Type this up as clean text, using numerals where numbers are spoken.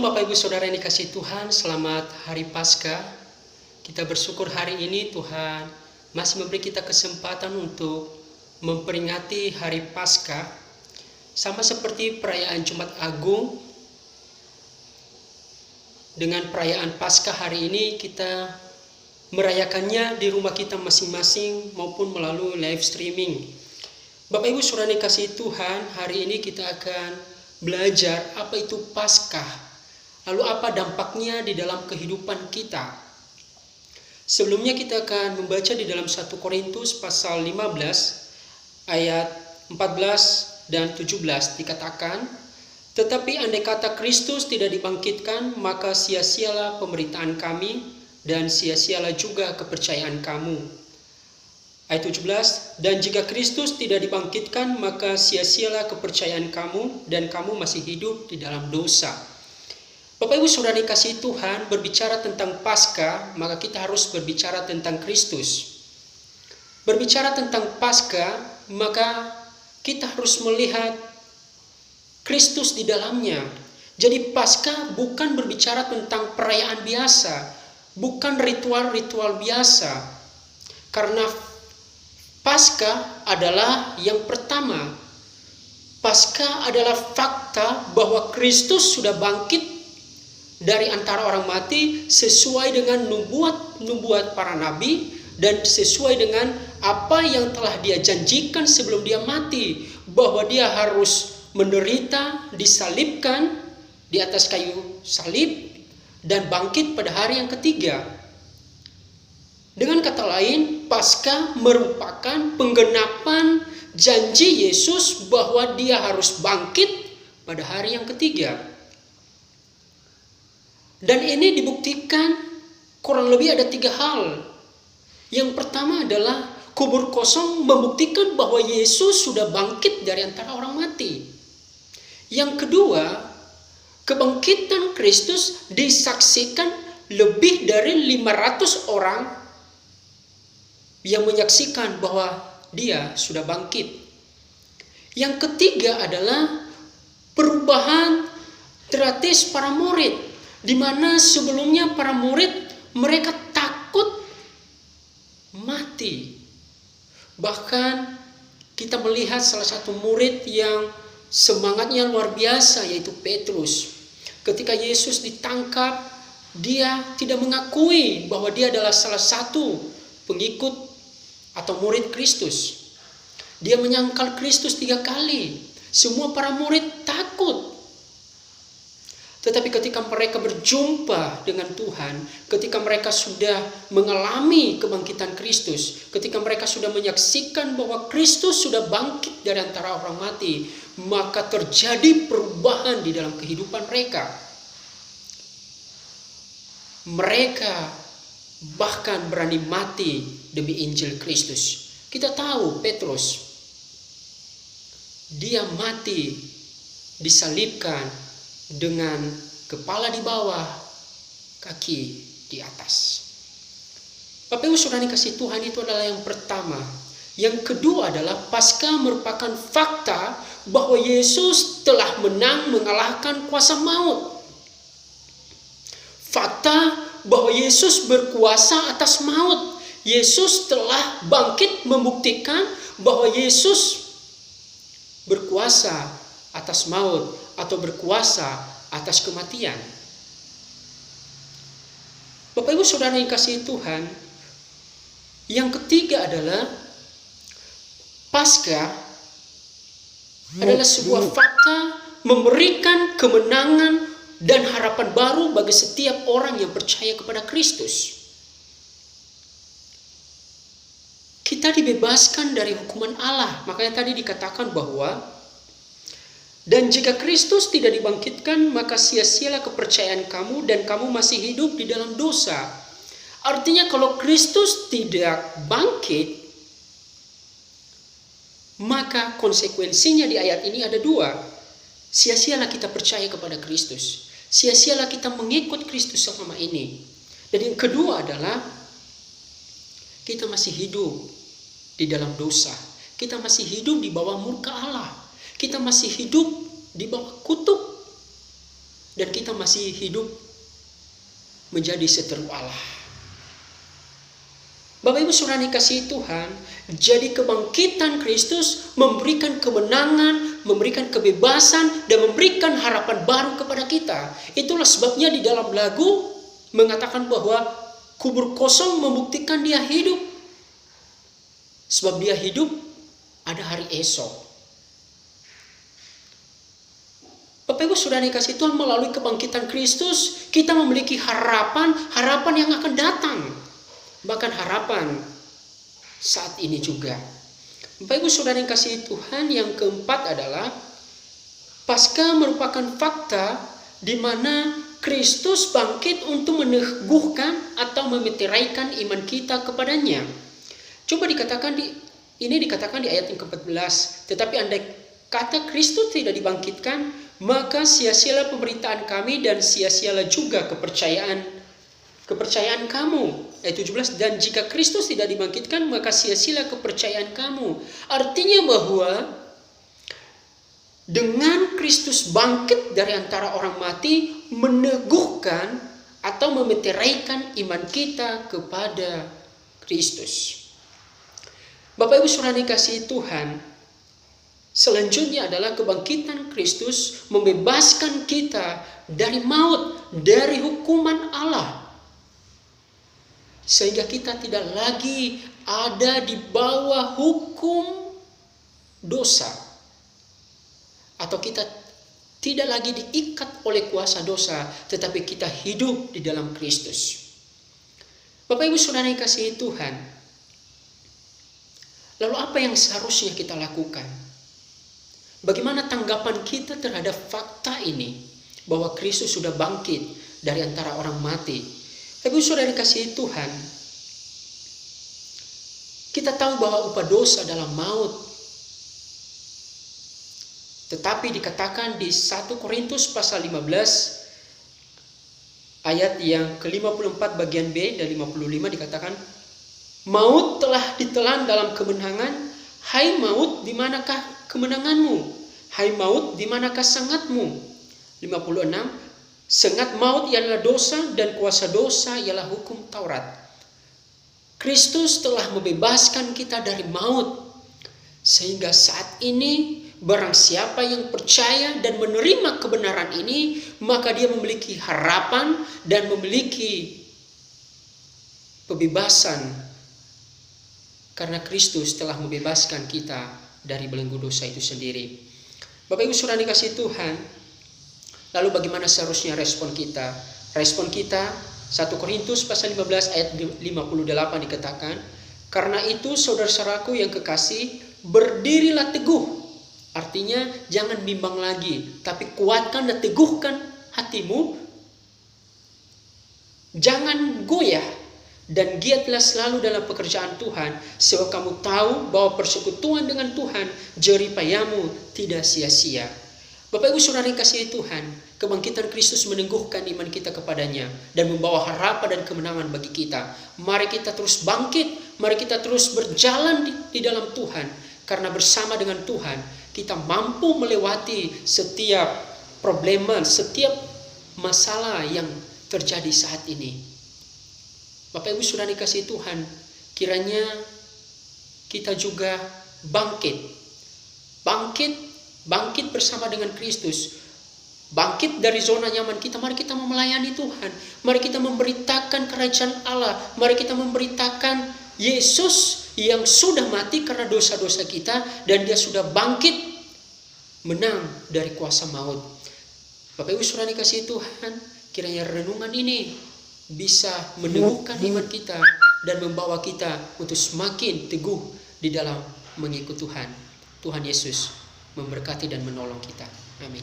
Shalom Bapak Ibu Saudara yang dikasihi Tuhan, selamat hari Paskah. Kita bersyukur hari ini Tuhan masih memberi kita kesempatan untuk memperingati hari Paskah. Sama seperti perayaan Jumat Agung, dengan perayaan Paskah hari ini kita merayakannya di rumah kita masing-masing maupun melalui live streaming. Bapak Ibu Saudara yang dikasihi Tuhan, hari ini kita akan belajar apa itu Paskah, lalu apa dampaknya di dalam kehidupan kita. Sebelumnya kita akan membaca di dalam 1 Korintus pasal 15 ayat 14 dan 17 dikatakan, tetapi andai kata Kristus tidak dibangkitkan, maka sia-sialah pemberitaan kami dan sia-sialah juga kepercayaan kamu. Ayat 17, dan jika Kristus tidak dibangkitkan, maka sia-sialah kepercayaan kamu dan kamu masih hidup di dalam dosa. Bapak Ibu Saudara dikasihi Tuhan, berbicara tentang Paskah, maka kita harus berbicara tentang Kristus. Berbicara tentang Paskah, maka kita harus melihat Kristus di dalamnya. Jadi Paskah bukan berbicara tentang perayaan biasa, bukan ritual-ritual biasa. Karena Paskah adalah yang pertama. Paskah adalah fakta bahwa Kristus sudah bangkit dari antara orang mati sesuai dengan nubuat para nabi dan sesuai dengan apa yang telah dia janjikan sebelum dia mati, bahwa dia harus menderita, disalibkan di atas kayu salib dan bangkit pada hari yang ketiga. Dengan kata lain, Paskah merupakan penggenapan janji Yesus bahwa dia harus bangkit pada hari yang ketiga. Dan ini dibuktikan kurang lebih ada 3 hal. Yang pertama adalah kubur kosong membuktikan bahwa Yesus sudah bangkit dari antara orang mati. Yang kedua, kebangkitan Kristus disaksikan lebih dari 500 orang yang menyaksikan bahwa dia sudah bangkit. Yang ketiga adalah perubahan drastis para murid, di mana sebelumnya para murid mereka takut mati. Bahkan kita melihat salah satu murid yang semangatnya luar biasa, yaitu Petrus. Ketika Yesus ditangkap, dia tidak mengakui bahwa dia adalah salah satu pengikut atau murid Kristus. Dia menyangkal Kristus 3 kali. Semua para murid takut. Tetapi ketika mereka berjumpa dengan Tuhan, ketika mereka sudah mengalami kebangkitan Kristus, ketika mereka sudah menyaksikan bahwa Kristus sudah bangkit dari antara orang mati, maka terjadi perubahan di dalam kehidupan mereka. Mereka bahkan berani mati demi Injil Kristus. Kita tahu Petrus, dia mati disalibkan dengan kepala di bawah, kaki di atas. Bapak Ibu Saudara dikasihi Tuhan, itu adalah yang pertama. Yang kedua adalah Paskah merupakan fakta bahwa Yesus telah menang mengalahkan kuasa maut. Fakta bahwa Yesus berkuasa atas maut. Yesus telah bangkit membuktikan bahwa Yesus berkuasa atas maut atau berkuasa atas kematian. Bapak Ibu Saudara yang dikasihi Tuhan, yang ketiga adalah Paskah adalah sebuah fakta memberikan kemenangan dan harapan baru bagi setiap orang yang percaya kepada Kristus. Kita dibebaskan dari hukuman Allah. Makanya tadi dikatakan bahwa, dan jika Kristus tidak dibangkitkan, maka sia-sialah kepercayaan kamu dan kamu masih hidup di dalam dosa. Artinya kalau Kristus tidak bangkit, maka konsekuensinya di ayat ini ada 2. Sia-sialah kita percaya kepada Kristus. Sia-sialah kita mengikut Kristus selama ini. Dan yang kedua adalah kita masih hidup di dalam dosa. Kita masih hidup di bawah murka Allah. Kita masih hidup di bawah kutuk. dan kita masih hidup menjadi seteru Allah. Bapak Ibu Saudara dikasihi Tuhan, jadi kebangkitan Kristus memberikan kemenangan, memberikan kebebasan, dan memberikan harapan baru kepada kita. Itulah sebabnya di dalam lagu mengatakan bahwa kubur kosong membuktikan dia hidup. Sebab dia hidup, ada hari esok. Bapak Ibu Saudara dikasihi Tuhan, melalui kebangkitan Kristus kita memiliki harapan yang akan datang. Bahkan harapan saat ini juga. Bapak Ibu Saudara yang kasih Tuhan, yang keempat adalah Paskah merupakan fakta di mana Kristus bangkit untuk meneguhkan atau memeteraikan iman kita kepadanya. Coba dikatakan dikatakan di ayat yang ke-14, tetapi andai kata Kristus tidak dibangkitkan, maka sia-sialah pemberitaan kami dan sia-sialah juga kepercayaan kamu. Ayat 17, dan jika Kristus tidak dibangkitkan, maka sia-sialah kepercayaan kamu. Artinya bahwa dengan Kristus bangkit dari antara orang mati, meneguhkan atau memeteraikan iman kita kepada Kristus. Bapak Ibu Saudara dikasihi Tuhan, selanjutnya adalah kebangkitan Kristus membebaskan kita dari maut, dari hukuman Allah. Sehingga kita tidak lagi ada di bawah hukum dosa. Atau kita tidak lagi diikat oleh kuasa dosa, tetapi kita hidup di dalam Kristus. Bapak Ibu Saudara yang dikasihi Tuhan, lalu apa yang seharusnya kita lakukan? Bagaimana tanggapan kita terhadap fakta ini, bahwa Kristus sudah bangkit dari antara orang mati? Ibu Saudara dikasihi Tuhan, kita tahu bahwa upah dosa adalah maut. Tetapi dikatakan di 1 Korintus pasal 15 ayat yang ke-54 bagian B dan 55 dikatakan, maut telah ditelan dalam kemenangan. Hai maut, di manakah kemenanganmu? Hai maut, di manakah sangatmu? 56, sengat maut ialah dosa dan kuasa dosa ialah hukum Taurat. Kristus telah membebaskan kita dari maut. Sehingga saat ini barang siapa yang percaya dan menerima kebenaran ini, maka dia memiliki harapan dan memiliki pembebasan. Karena Kristus telah membebaskan kita dari belenggu dosa itu sendiri. Bapak Ibu Saudara dikasihi Tuhan, lalu bagaimana seharusnya respon kita? Respon kita 1 Korintus pasal 15 ayat 58 dikatakan, karena itu saudara-saudaraku yang kekasih, berdirilah teguh. Artinya jangan bimbang lagi, tapi kuatkan dan teguhkan hatimu. Jangan goyah dan giatlah selalu dalam pekerjaan Tuhan, sebab kamu tahu bahwa persekutuan dengan Tuhan jerih payahmu tidak sia-sia. Bapak Ibu Saudara yang kasih Tuhan, kebangkitan Kristus meneguhkan iman kita kepadanya dan membawa harapan dan kemenangan bagi kita. Mari kita terus bangkit, mari kita terus berjalan di dalam Tuhan, karena bersama dengan Tuhan kita mampu melewati setiap problema, setiap masalah yang terjadi saat ini. Bapak Ibu Saudara dikasihi Tuhan, kiranya kita juga bangkit bersama dengan Kristus, bangkit dari zona nyaman kita. Mari kita melayani Tuhan, mari kita memberitakan kerajaan Allah, mari kita memberitakan Yesus yang sudah mati karena dosa-dosa kita, dan dia sudah bangkit menang dari kuasa maut. Bapak Ibu Saudara dikasihi Tuhan, kiranya renungan ini bisa meneguhkan iman kita dan membawa kita untuk semakin teguh di dalam mengikut Tuhan. Tuhan Yesus memberkati dan menolong kita. Amin.